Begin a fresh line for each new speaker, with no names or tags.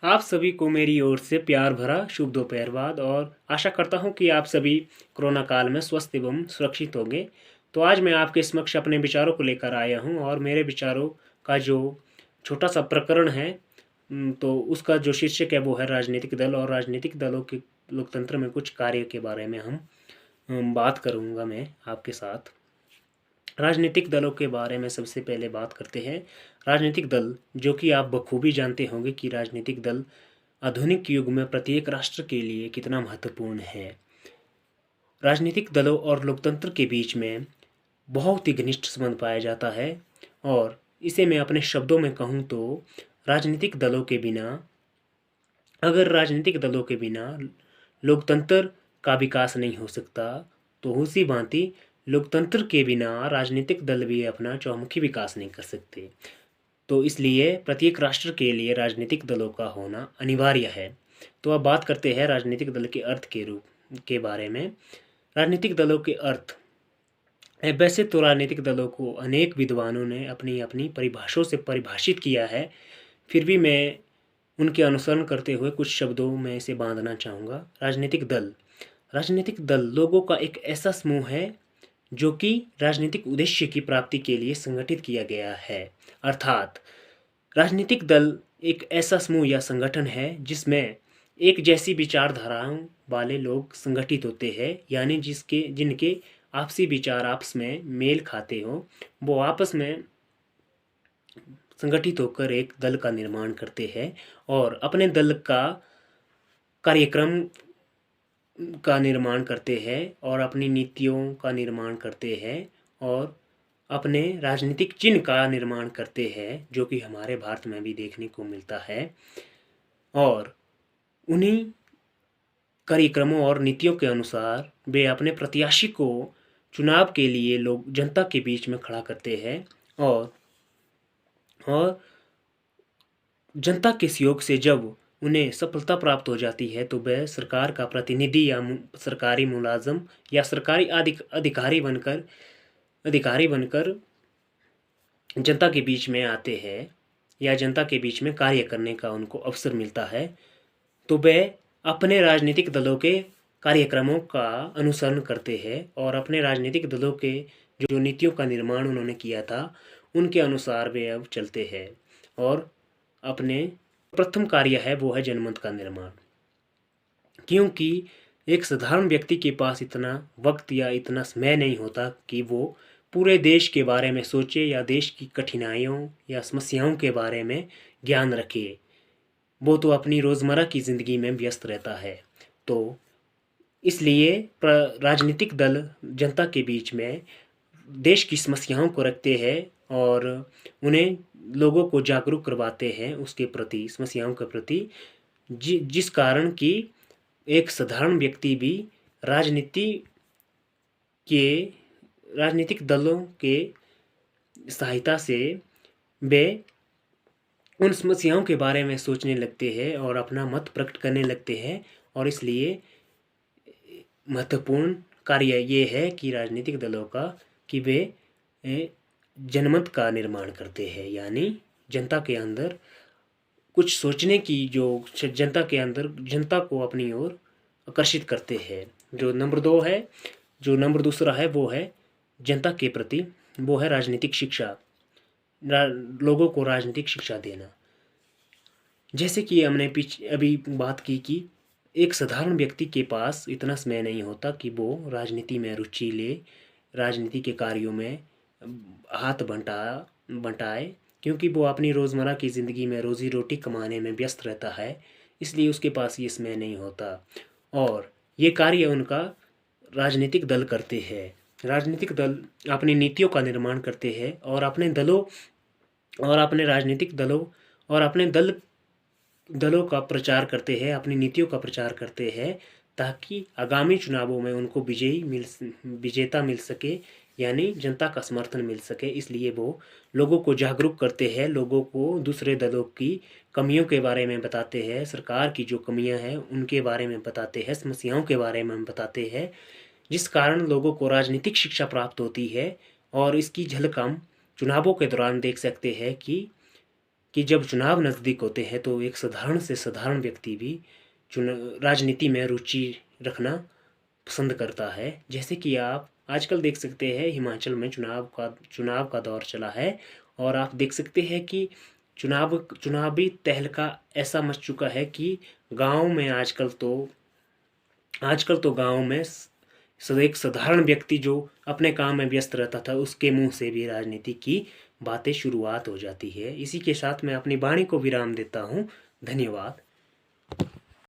आप सभी को मेरी ओर से प्यार भरा शुभ दोपहर बाद और आशा करता हूँ कि आप सभी कोरोना काल में स्वस्थ एवं सुरक्षित होंगे। तो आज मैं आपके समक्ष अपने विचारों को लेकर आया हूँ और मेरे विचारों का जो छोटा सा प्रकरण है तो उसका जो शीर्षक है वो है राजनीतिक दल और राजनीतिक दलों के लोकतंत्र में कुछ कार्य के बारे में हम बात करूँगा मैं आपके साथ। राजनीतिक दलों के बारे में सबसे पहले बात करते हैं। राजनीतिक दल, जो कि आप बखूबी जानते होंगे कि राजनीतिक दल आधुनिक युग में प्रत्येक राष्ट्र के लिए कितना महत्वपूर्ण है। राजनीतिक दलों और लोकतंत्र के बीच में बहुत ही घनिष्ठ संबंध पाया जाता है और इसे मैं अपने शब्दों में कहूँ तो राजनीतिक दलों के बिना अगर राजनीतिक दलों के बिना लोकतंत्र का विकास नहीं हो सकता, तो उसी भांति लोकतंत्र के बिना राजनीतिक दल भी अपना चौमुखी विकास नहीं कर सकते। तो इसलिए प्रत्येक राष्ट्र के लिए राजनीतिक दलों का होना अनिवार्य है। तो अब बात करते हैं राजनीतिक दल के अर्थ के बारे में। राजनीतिक दलों के अर्थ, वैसे तो राजनीतिक दलों को अनेक विद्वानों ने अपनी अपनी परिभाषाओं से परिभाषित किया है, फिर भी मैं उनके अनुसरण करते हुए कुछ शब्दों में इसे बांधना चाहूँगा। राजनीतिक दल लोगों का एक ऐसा समूह है जो कि राजनीतिक उद्देश्य की प्राप्ति के लिए संगठित किया गया है। अर्थात राजनीतिक दल एक ऐसा समूह या संगठन है जिसमें एक जैसी विचारधाराओं वाले लोग संगठित होते हैं, यानी जिनके आपसी विचार आपस में मेल खाते हो, वो आपस में संगठित होकर एक दल का निर्माण करते हैं और अपने दल का कार्यक्रम का निर्माण करते हैं और अपनी नीतियों का निर्माण करते हैं और अपने राजनीतिक चिन्ह का निर्माण करते हैं, जो कि हमारे भारत में भी देखने को मिलता है। और उन्हीं कार्यक्रमों और नीतियों के अनुसार वे अपने प्रत्याशी को चुनाव के लिए लोग जनता के बीच में खड़ा करते हैं और जनता के सहयोग से जब उन्हें सफलता प्राप्त हो जाती है तो वह सरकार का प्रतिनिधि या सरकारी मुलाजम या सरकारी अधिकारी बनकर जनता के बीच में आते हैं या जनता के बीच में कार्य करने का उनको अवसर मिलता है। तो वे अपने राजनीतिक दलों के कार्यक्रमों का अनुसरण करते हैं और अपने राजनीतिक दलों के जो नीतियों का निर्माण उन्होंने किया था उनके अनुसार वे अब चलते हैं और अपने प्रथम कार्य है वो है जनमत का निर्माण। क्योंकि एक साधारण व्यक्ति के पास इतना वक्त या इतना समय नहीं होता कि वो पूरे देश के बारे में सोचे या देश की कठिनाइयों या समस्याओं के बारे में ज्ञान रखे। वो तो अपनी रोज़मर्रा की ज़िंदगी में व्यस्त रहता है। तो इसलिए राजनीतिक दल जनता के बीच में देश की समस्याओं को रखते हैं और उन्हें लोगों को जागरूक करवाते हैं उसके प्रति, समस्याओं के प्रति, जिस कारण कि एक साधारण व्यक्ति भी राजनीतिक दलों के सहायता से वे उन समस्याओं के बारे में सोचने लगते हैं और अपना मत प्रकट करने लगते हैं। और इसलिए महत्वपूर्ण कार्य ये है कि राजनीतिक दलों का कि वे जनमत का निर्माण करते हैं, यानी जनता के अंदर कुछ सोचने की जो जनता के अंदर जनता को अपनी ओर आकर्षित करते हैं। जो नंबर दूसरा है वो है जनता के प्रति, वो है राजनीतिक शिक्षा, लोगों को राजनीतिक शिक्षा देना। जैसे कि हमने अभी बात की कि एक साधारण व्यक्ति के पास इतना समय नहीं होता कि वो राजनीति में रुचि ले, राजनीति के कार्यों में हाथ बंटाए, क्योंकि वो अपनी रोज़मर्रा की ज़िंदगी में रोज़ी रोटी कमाने में व्यस्त रहता है, इसलिए उसके पास ये समय नहीं होता और ये कार्य उनका राजनीतिक दल करते हैं। राजनीतिक दल अपनी नीतियों का निर्माण करते हैं और अपने राजनीतिक दलों और अपने दलों का प्रचार करते हैं, अपनी नीतियों का प्रचार करते हैं, ताकि आगामी चुनावों में उनको विजेता मिल सके, यानी जनता का समर्थन मिल सके। इसलिए वो लोगों को जागरूक करते हैं, लोगों को दूसरे दलों की कमियों के बारे में बताते हैं, सरकार की जो कमियां हैं उनके बारे में बताते हैं, समस्याओं के बारे में बताते हैं, जिस कारण लोगों को राजनीतिक शिक्षा प्राप्त होती है। और इसकी झलक हम चुनावों के दौरान देख सकते हैं कि कि जब चुनाव नज़दीक होते हैं तो एक साधारण से साधारण व्यक्ति भी राजनीति में रुचि रखना पसंद करता है। जैसे कि आप आजकल देख सकते हैं हिमाचल में चुनाव का दौर चला है और आप देख सकते हैं कि चुनावी तहलका ऐसा मच चुका है कि गांव में आजकल तो गांव में एक साधारण व्यक्ति जो अपने काम में व्यस्त रहता था उसके मुंह से भी राजनीति की बातें शुरुआत हो जाती है। इसी के साथ मैं अपनी वाणी को विराम देता हूँ। धन्यवाद।